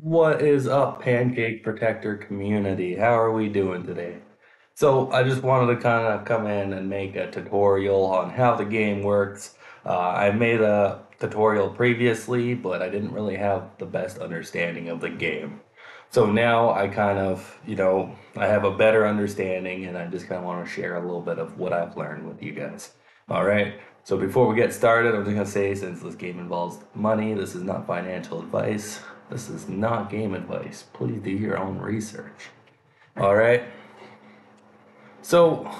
What is up, Pancake Protector community? How are we doing today? So, I just wanted to kind of come in and make a tutorial on how the game works. I made a tutorial previously, but I didn't really have the best understanding of the game. So now I kind of, I have a better understanding and I just kind of want to share a little bit of what I've learned with you guys. All right. So before we get started, I'm just going to say since this game involves money, this is not financial advice. This is not game advice. Please do your own research. All right. So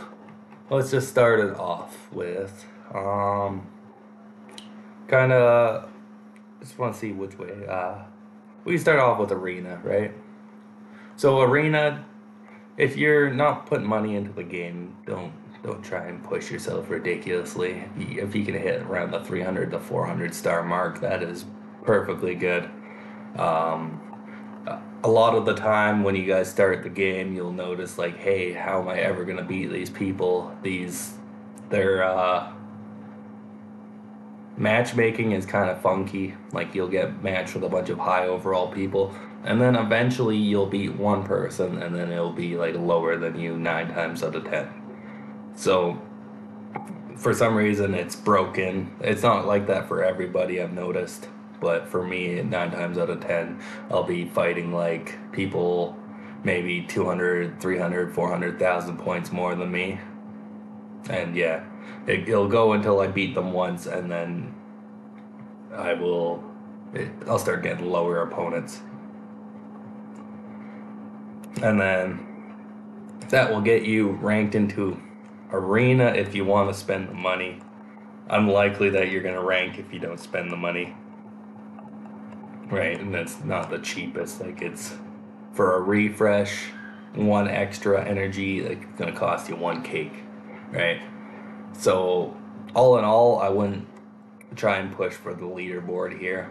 let's just start it off with kind of just want to see which way. We can start off with arena, right? So arena, if you're not putting money into the game, don't try and push yourself ridiculously. If you can hit around the 300 to 400 star mark, that is perfectly good. Um, a lot of the time when you guys start the game, you'll notice like, hey, how am I ever gonna beat these people? Their matchmaking is kind of funky. Like you'll get matched with a bunch of high overall people, and then eventually you'll beat one person, and then it'll be like lower than you 9 times out of 10. So for some reason it's broken. It's not like that for everybody, I've noticed. But for me, 9 times out of 10, I'll be fighting like people maybe 200, 300, 400,000 points more than me. And yeah, it'll go until I beat them once, and then I'll start getting lower opponents. And then that will get you ranked into arena if you want to spend the money. Unlikely that you're going to rank if you don't spend the money. Right, and that's not the cheapest. Like it's for a refresh, one extra energy, like it's gonna cost you one cake, right? So all in all, I wouldn't try and push for the leaderboard here.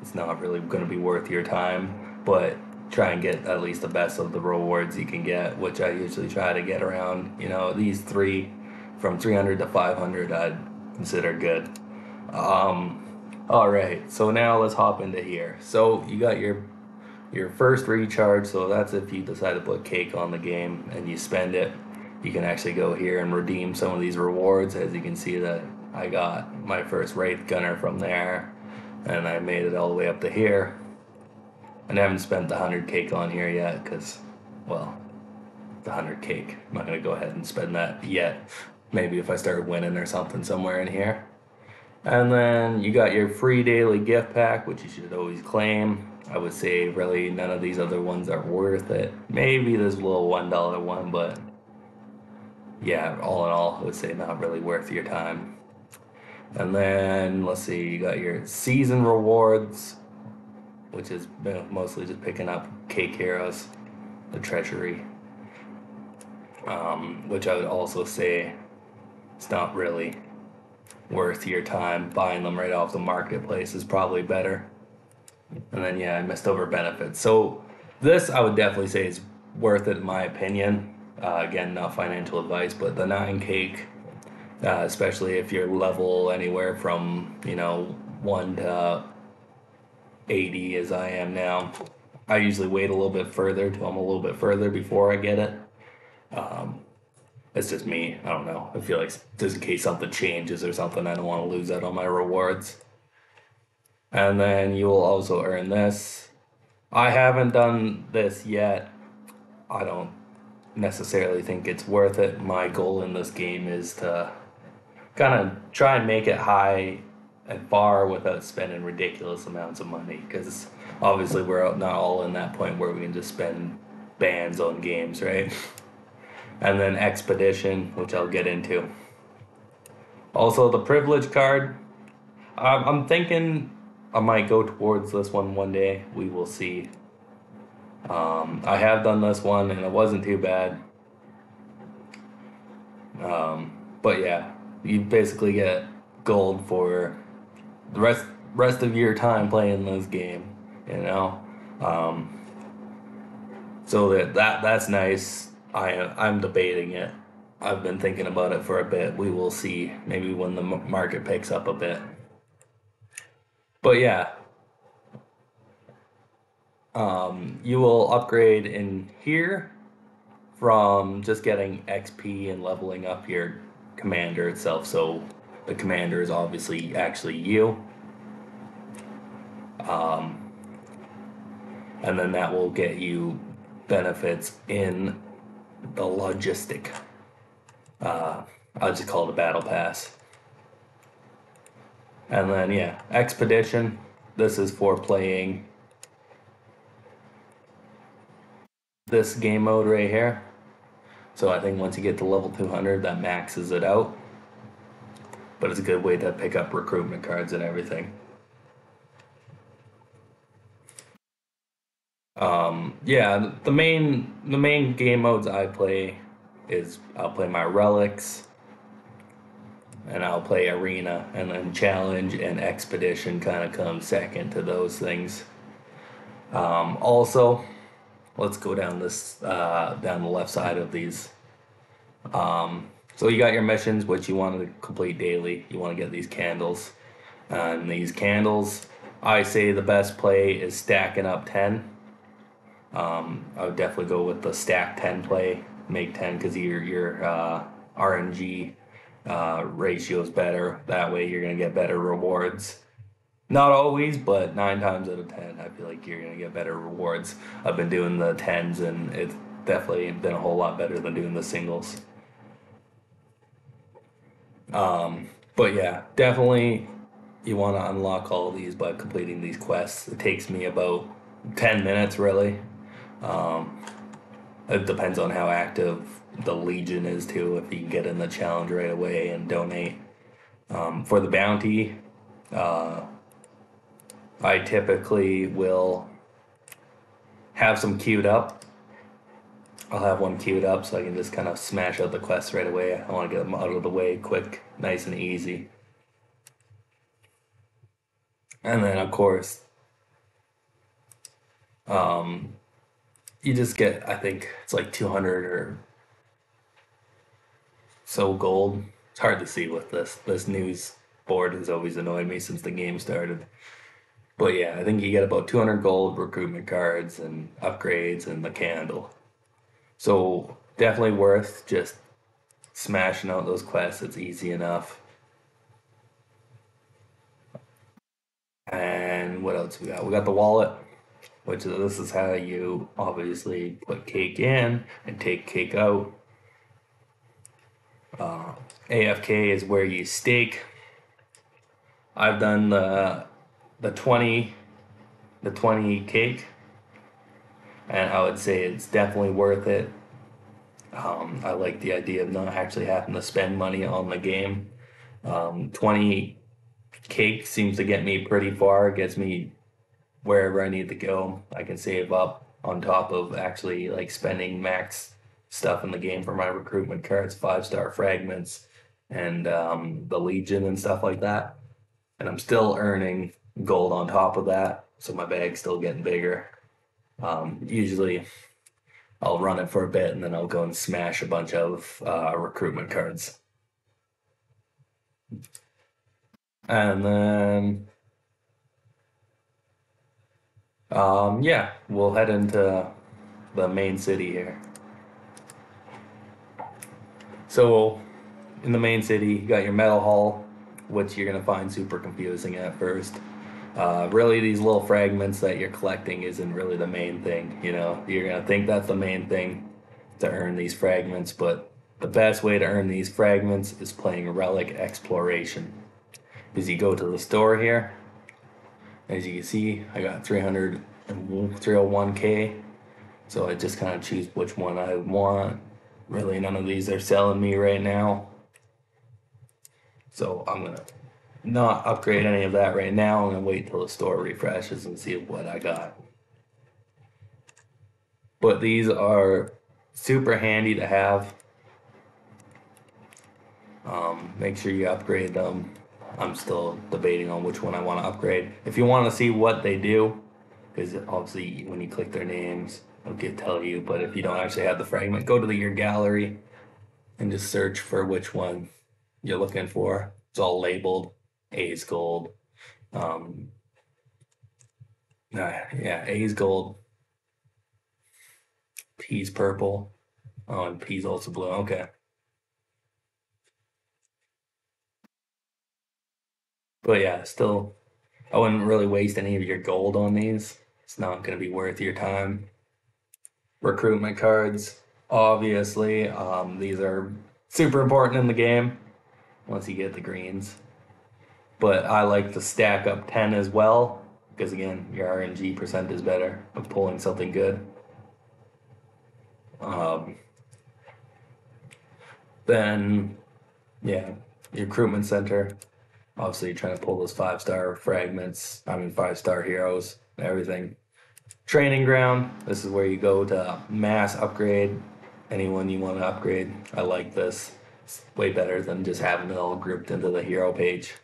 It's not really gonna be worth your time, but try and get at least the best of the rewards you can get, which I usually try to get around, these three from 300 to 500 I'd consider good. All right, so now let's hop into here. So you got your first recharge, so that's if you decide to put cake on the game and you spend it. You can actually go here and redeem some of these rewards. As you can see that I got my first Wraith Gunner from there, and I made it all the way up to here. And I haven't spent the 100 cake on here yet because, well, the 100 cake. I'm not going to go ahead and spend that yet. Maybe if I start winning or something somewhere in here. And then you got your free daily gift pack, which you should always claim. I would say really none of these other ones are worth it. Maybe this little $1 one, but yeah, all in all, I would say not really worth your time. And then let's see, you got your season rewards, which is mostly just picking up cake heroes, the treasury, which I would also say it's not really worth your time. Buying them right off the marketplace is probably better. And then yeah, I missed over benefits. So this I would definitely say is worth it in my opinion. Again, not financial advice, but the 9 cake, especially if you're level anywhere from 1 to 80 as I am now. I usually wait a little bit further till I'm a little bit further before I get it. It's just me. I don't know. I feel like just in case something changes or something, I don't want to lose out on my rewards. And then you will also earn this. I haven't done this yet. I don't necessarily think it's worth it. My goal in this game is to kind of try and make it high and far without spending ridiculous amounts of money. Because obviously we're not all in that point where we can just spend bands on games, right? And then Expedition, which I'll get into. Also, the Privilege card. I'm thinking I might go towards this one day. We will see. I have done this one, and it wasn't too bad. But yeah, you basically get gold for the rest of your time playing this game, So that's nice. I'm debating it. I've been thinking about it for a bit. We will see. Maybe when the market picks up a bit. But yeah, You will upgrade in here from just getting XP and leveling up your commander itself. So the commander is obviously actually you. And then that will get you benefits in the logistic. I'll just call it a battle pass. And then, yeah, expedition. This is for playing this game mode right here. So I think once you get to level 200, that maxes it out. But it's a good way to pick up recruitment cards and everything. Yeah, the main game modes I play is I'll play my relics, and I'll play arena, and then challenge and expedition kind of come second to those things. Also, let's go down this down the left side of these. So you got your missions, which you want to complete daily. You want to get these candles, and these candles, I say the best play is stacking up 10. I would definitely go with the stack 10 play, make 10, because your RNG ratio is better. That way you're going to get better rewards. Not always, but 9 times out of 10, I feel like you're going to get better rewards. I've been doing the 10s, and it's definitely been a whole lot better than doing the singles. But yeah, definitely you want to unlock all of these by completing these quests. It takes me about 10 minutes, really. It depends on how active the Legion is too, if you can get in the challenge right away and donate. For the bounty, I typically will have some queued up. I'll have one queued up so I can just kind of smash out the quests right away. I want to get them out of the way quick, nice and easy. And then, of course, you just get, I think it's like 200 or so gold. It's hard to see with this. This news board has always annoyed me since the game started. But yeah, I think you get about 200 gold, recruitment cards, and upgrades, and the candle. So definitely worth just smashing out those quests. It's easy enough. And what else we got? We got the wallet, which this is how you obviously put cake in and take cake out. AFK is where you stake. I've done the 20 cake, and I would say it's definitely worth it. I like the idea of not actually having to spend money on the game. 20 cake seems to get me pretty far. It gets me wherever I need to go. I can save up on top of actually like spending max stuff in the game for my recruitment cards, 5-star fragments, and the Legion and stuff like that. And I'm still earning gold on top of that, so my bag's still getting bigger. Usually I'll run it for a bit and then I'll go and smash a bunch of recruitment cards. And then, yeah, we'll head into the main city here. So, in the main city, you got your metal hall, which you're gonna find super confusing at first. Really, these little fragments that you're collecting isn't really the main thing. You know, you're gonna think that's the main thing to earn these fragments, but the best way to earn these fragments is playing relic exploration. Is you go to the store here. As you can see, I got 301k, so I just kind of choose which one I want. Really, none of these are selling me right now, so I'm gonna not upgrade any of that right now. I'm gonna wait till the store refreshes and see what I got. But these are super handy to have. Make sure you upgrade them. I'm still debating on which one I want to upgrade. If you want to see what they do, because obviously when you click their names, it'll tell you. But if you don't actually have the fragment, go to your gallery and just search for which one you're looking for. It's all labeled A's gold. Yeah, A's gold, P's purple. Oh, and P's also blue. Okay. But yeah, still, I wouldn't really waste any of your gold on these. It's not going to be worth your time. Recruitment cards, obviously. These are super important in the game once you get the greens. But I like to stack up 10 as well because, again, your RNG percent is better of pulling something good. Um, then, yeah, your recruitment center. Obviously, you're trying to pull those 5-star fragments, 5-star heroes, everything. Training ground. This is where you go to mass upgrade anyone you want to upgrade. I like this. It's way better than just having it all grouped into the hero page.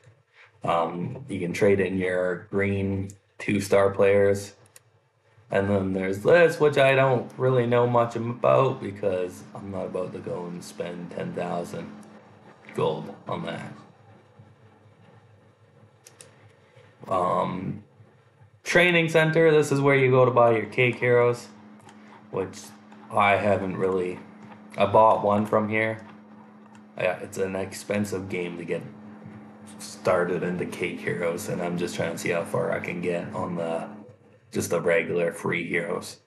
You can trade in your green 2-star players. And then there's this, which I don't really know much about because I'm not about to go and spend 10,000 gold on that. Training center, this is where you go to buy your cake heroes, which I haven't really. I bought one from here. Yeah, it's an expensive game to get started into cake heroes, and I'm just trying to see how far I can get on just the regular free heroes.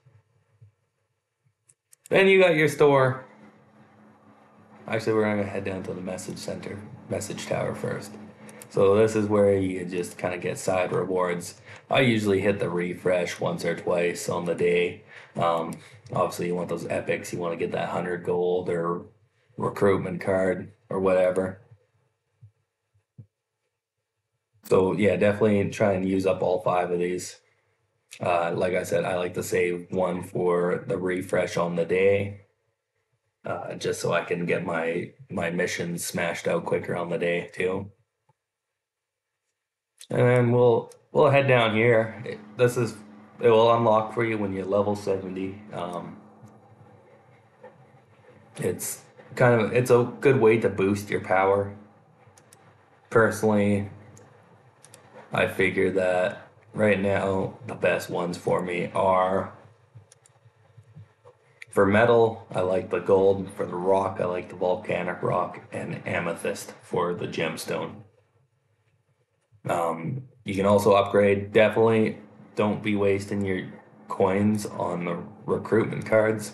Then you got your store. Actually, we're gonna head down to the message tower first. So this is where you just kind of get side rewards. I usually hit the refresh once or twice on the day. Obviously, you want those epics. You want to get that 100 gold or recruitment card or whatever. So yeah, definitely try and use up all 5 of these. Like I said, I like to save one for the refresh on the day, just so I can get my missions smashed out quicker on the day too. And then we'll head down here. It will unlock for you when you're level 70. It's it's a good way to boost your power. Personally, I figure that right now the best ones for me are for metal, I like the gold. For the rock, I like the volcanic rock and amethyst for the gemstone. You can also upgrade. Definitely don't be wasting your coins on the recruitment cards.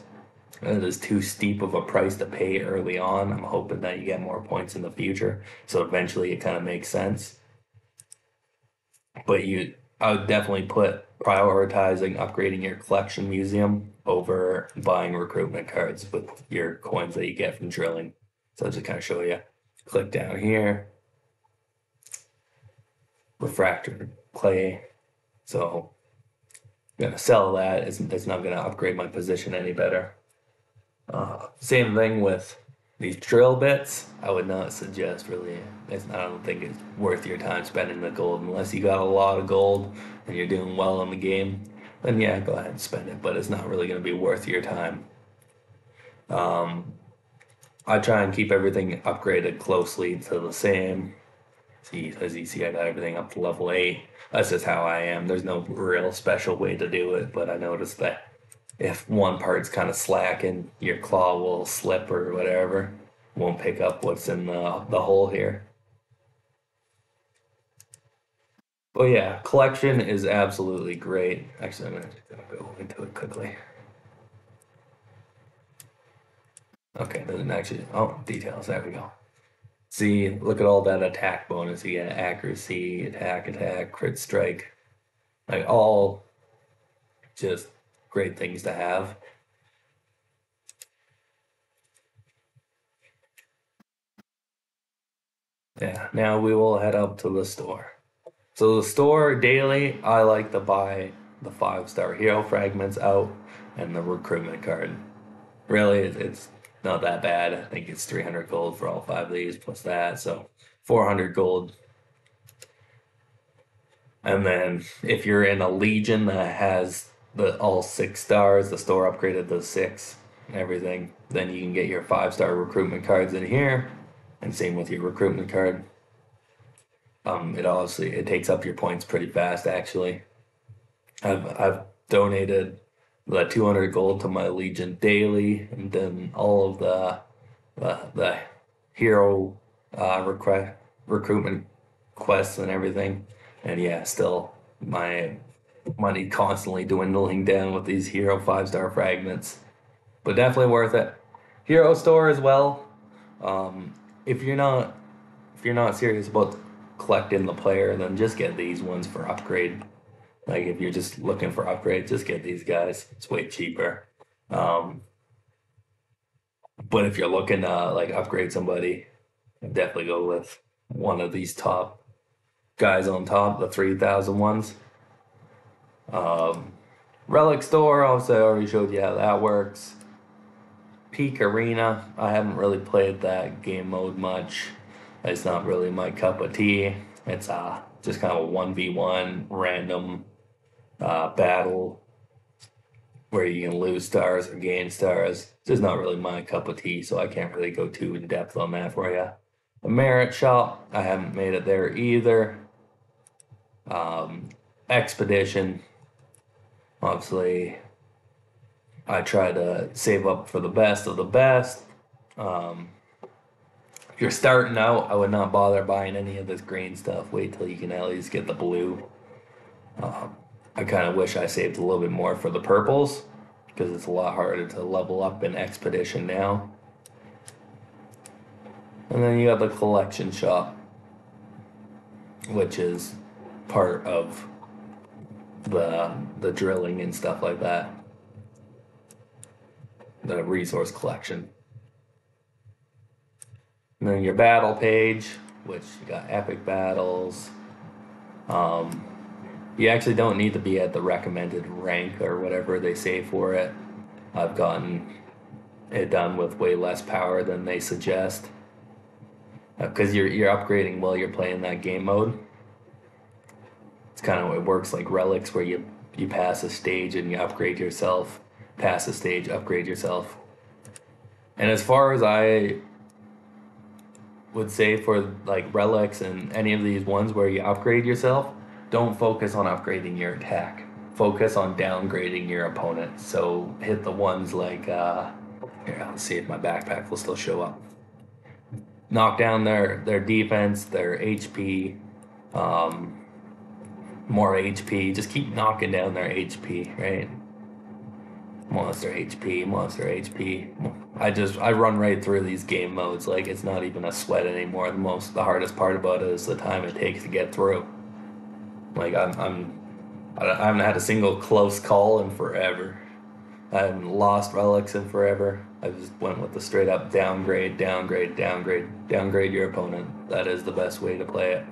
It is too steep of a price to pay early on. I'm hoping that you get more points in the future, so eventually it kind of makes sense. But I would definitely put prioritizing upgrading your collection museum over buying recruitment cards with your coins that you get from drilling. So I'll just kind of show you. Click down here, refractor clay. So I'm gonna sell that. It's not gonna upgrade my position any better. Same thing with these drill bits. I would not suggest really. I don't think it's worth your time spending the gold unless you got a lot of gold and you're doing well in the game. Then yeah, go ahead and spend it, but it's not really going to be worth your time. I try and keep everything upgraded closely to the same. See, as you see, I got everything up to level 8. That's just how I am. There's no real special way to do it, but I noticed that if one part's kind of slacking, your claw will slip or whatever. Won't pick up what's in the hole here. But yeah, collection is absolutely great. Actually, I'm gonna go into it quickly. Okay, doesn't actually. Oh, details. There we go. See, look at all that attack bonus. You get accuracy, attack, crit strike. Like all just great things to have. Yeah, now we will head up to the store. So the store daily, I like to buy the 5-star hero fragments out and the recruitment card. Really, it's not that bad. I think it's 300 gold for all 5 of these plus that, so 400 gold. And then if you're in a Legion that has all 6 stars, the store upgraded those 6 and everything, then you can get your 5-star recruitment cards in here, and same with your recruitment card. It takes up your points pretty fast actually. I've donated the 200 gold to my Legion daily, and then all of the hero recruitment quests and everything. And yeah, still my money constantly dwindling down with these hero 5-star fragments, but definitely worth it. Hero store as well. Um, if you're not serious about collecting the player, then just get these ones for upgrade. Like if you're just looking for upgrades, just get these guys. It's way cheaper. Um, but if you're looking to like upgrade somebody, definitely go with one of these top guys on top, the 3,000 ones. Relic store, obviously I already showed you how that works. Peak Arena, I haven't really played that game mode much. It's not really my cup of tea. It's just kind of a 1v1 random battle where you can lose stars or gain stars. It's just not really my cup of tea, so I can't really go too in depth on that for you. The Merit Shop, I haven't made it there either. Expedition, obviously, I try to save up for the best of the best. If you're starting out, I would not bother buying any of this green stuff. Wait till you can at least get the blue. I kind of wish I saved a little bit more for the purples because it's a lot harder to level up in Expedition now. And then you have the collection shop, which is part of the drilling and stuff like that. The resource collection. And then your battle page, which you got epic battles. You actually don't need to be at the recommended rank or whatever they say for it. I've gotten it done with way less power than they suggest. Because you're upgrading while you're playing that game mode. It's kind of, it works like relics where you pass a stage and you upgrade yourself. Pass a stage, upgrade yourself. And as far as I would say for like relics and any of these ones where you upgrade yourself, don't focus on upgrading your attack. Focus on downgrading your opponent. So hit the ones like, here, let's see if my backpack will still show up. Knock down their defense, their HP, more HP. Just keep knocking down their HP, right? Monster HP, monster HP. I run right through these game modes like it's not even a sweat anymore. The hardest part about it is the time it takes to get through. Like I haven't had a single close call in forever. I haven't lost relics in forever. I just went with the straight up downgrade your opponent. That is the best way to play it.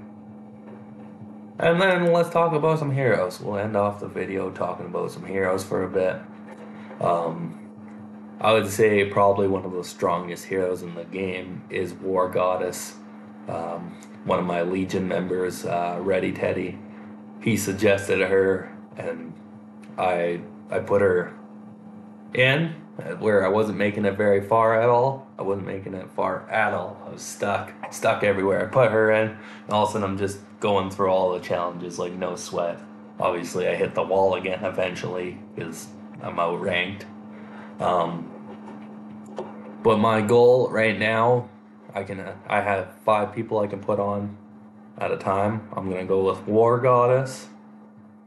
And then let's talk about some heroes. We'll end off the video talking about some heroes for a bit. I would say probably one of the strongest heroes in the game is War Goddess. One of my Legion members, Ready Teddy, he suggested her, and I put her in where I wasn't making it very far at all. I wasn't making it far at all. I was stuck everywhere. I put her in, and all of a sudden I'm just going through all the challenges like no sweat. Obviously, I hit the wall again eventually because I'm outranked. But my goal right now, I have 5 people I can put on at a time. I'm gonna go with War Goddess,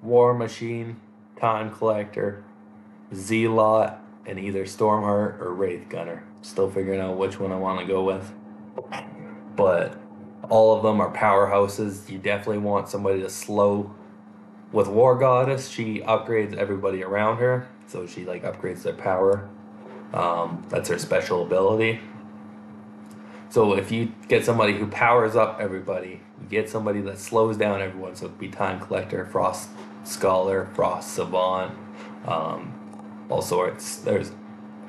War Machine, Time Collector, Zealot, and either Stormheart or Wraith Gunner. Still figuring out which one I want to go with. But all of them are powerhouses. You definitely want somebody to slow. With War Goddess, she upgrades everybody around her. So she like upgrades their power. That's her special ability. So if you get somebody who powers up everybody, you get somebody that slows down everyone. So it could be Time Collector, Frost Scholar, Frost Savant, all sorts.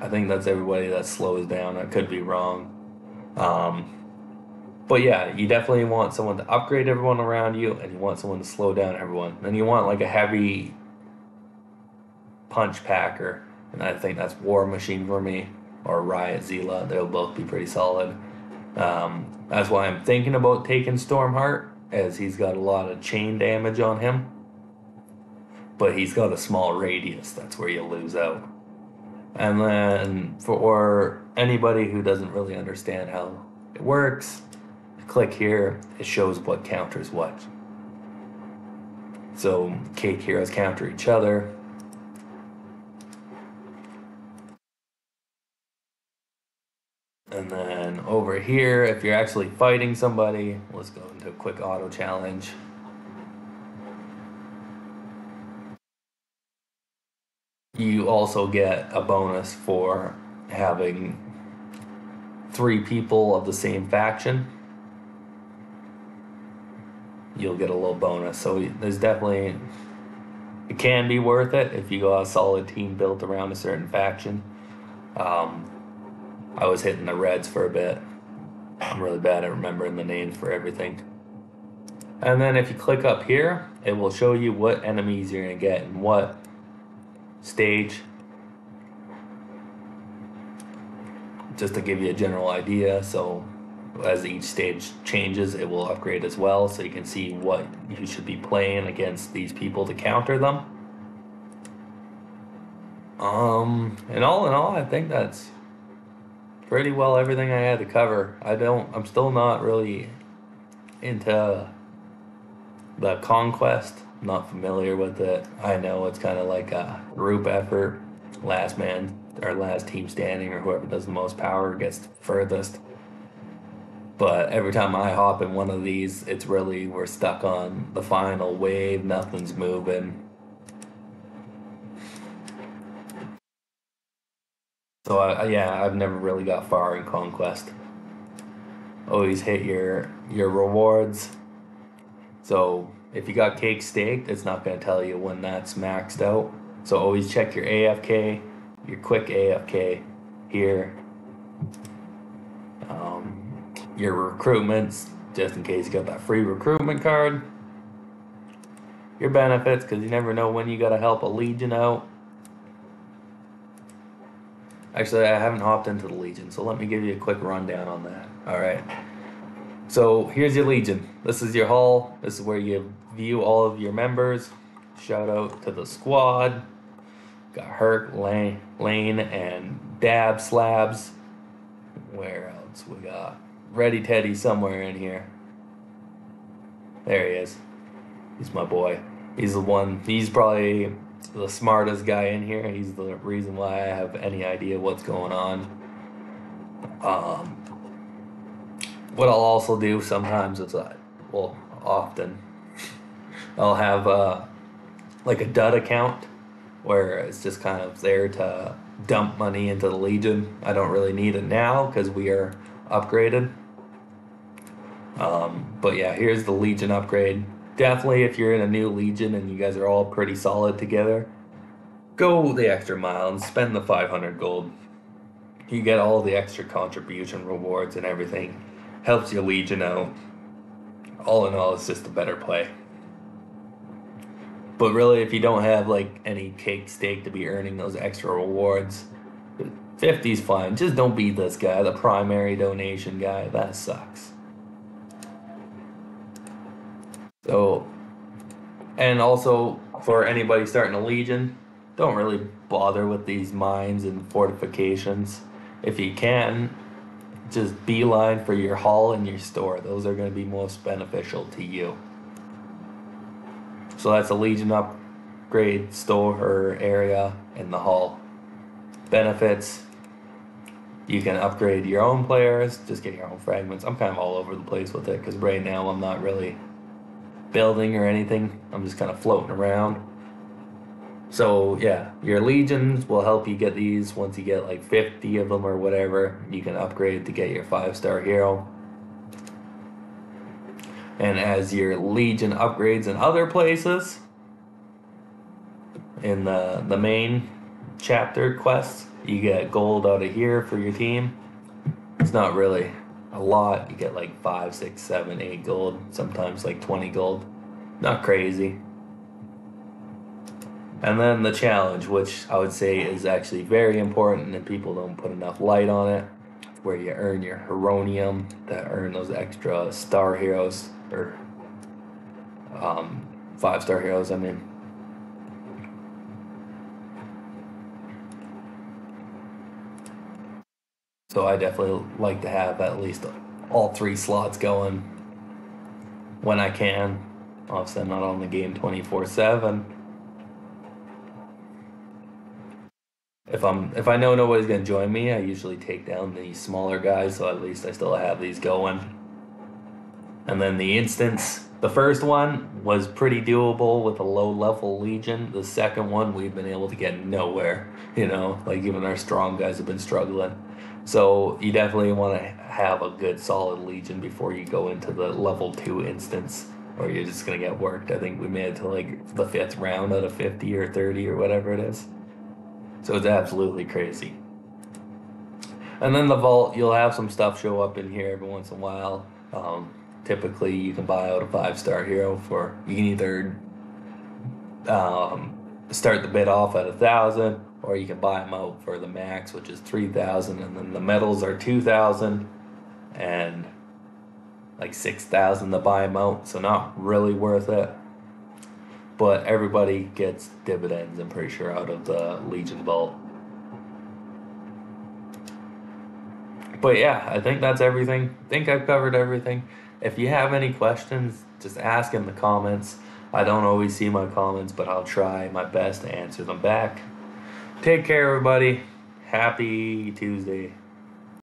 I think that's everybody that slows down. I could be wrong. But yeah, you definitely want someone to upgrade everyone around you, and you want someone to slow down everyone. And you want like a heavy punch packer, and I think that's War Machine for me, or Riot Zealot. They'll both be pretty solid. That's why I'm thinking about taking Stormheart, as he's got a lot of chain damage on him. but he's got a small radius. That's where you lose out. And then for anybody who doesn't really understand how it works, click here, it shows what counters what. So cake heroes counter each other. And then over here, if you're actually fighting somebody, let's go into a quick auto challenge. You also get a bonus for having 3 people of the same faction. You'll get a little bonus. So there's definitely, it can be worth it if you got a solid team built around a certain faction. I was hitting the reds for a bit. I'm really bad at remembering the names for everything. And then if you click up here, it will show you what enemies you're gonna get in what stage, just to give you a general idea. So as each stage changes, it will upgrade as well, so you can see what you should be playing against these people to counter them. And all in all, I think that's pretty well everything I had to cover. I'm still not really into the conquest. I'm not familiar with it. I know it's kind of like a group effort. Last man or last team standing, or whoever does the most power gets furthest. But every time I hop in one of these, it's really, we're stuck on the final wave, nothing's moving. So I've never really got far in Conquest. Always hit your rewards. So if you got cake staked, it's not going to tell you when that's maxed out. So always check your AFK, your quick AFK here. Your recruitments, just in case you got that free recruitment card. Your benefits, because you never know when you got to help a Legion out. Actually, I haven't hopped into the Legion, so let me give you a quick rundown on that. Alright. So here's your Legion. This is your hull. This is where you view all of your members. Shout out to the squad. Got Herc, Lane, and Dab Slabs. Where else we got? Ready Teddy somewhere in here. There he is. He's my boy. He's the one. He's probably the smartest guy in here. He's the reason why I have any idea what's going on. What I'll also do sometimes is, often, I'll have like a dud account where it's just kind of there to dump money into the Legion. I don't really need it now because we are upgraded. But yeah, here's the Legion upgrade. Definitely, if you're in a new Legion and you guys are all pretty solid together, go the extra mile and spend the 500 gold. You get all the extra contribution rewards and everything. Helps your Legion out. All in all, it's just a better play. But really, if you don't have like any cake stake to be earning those extra rewards, 50's fine. Just don't be this guy, the primary donation guy. That sucks. So, and also for anybody starting a Legion, don't really bother with these mines and fortifications. If you can, just beeline for your hull and your store. Those are going to be most beneficial to you. So that's a Legion upgrade store area in the hull. Benefits: you can upgrade your own players, just get your own fragments. I'm kind of all over the place with it because right now I'm not really building or anything. I'm just kind of floating around. So yeah, your Legions will help you get these. Once you get like 50 of them or whatever, you can upgrade to get your 5-star hero. And as your Legion upgrades in other places, in the main chapter quests, you get gold out of here for your team. It's not really a lot. You get like 5, 6, 7, 8 gold, sometimes like 20 gold. Not crazy. And then the challenge, which I would say is actually very important and people don't put enough light on it, where you earn your Heronium to earn those extra star heroes, or 5-star heroes, I mean. So I definitely like to have at least all 3 slots going when I can. Obviously, I'm not on the game 24/7. If I know nobody's gonna join me, I usually take down the smaller guys, so at least I still have these going. And then the instance, the first one was pretty doable with a low level Legion. The second one, we've been able to get nowhere. Like even our strong guys have been struggling. So you definitely want to have a good solid Legion before you go into the level 2 instance, or you're just gonna get worked. I think we made it to like the 5th round out of 50 or 30 or whatever it is. So it's absolutely crazy. And then the vault, you'll have some stuff show up in here every once in a while. Typically, you can buy out a 5-star hero for, you can either start the bid off at 1,000, or you can buy them out for the max, which is 3,000, and then the medals are 2,000, and like 6,000 to buy them out. So not really worth it. But everybody gets dividends, I'm pretty sure, out of the Legion vault. But yeah, I think that's everything. I think I've covered everything. If you have any questions, just ask in the comments. I don't always see my comments, but I'll try my best to answer them back. Take care, everybody. Happy Tuesday.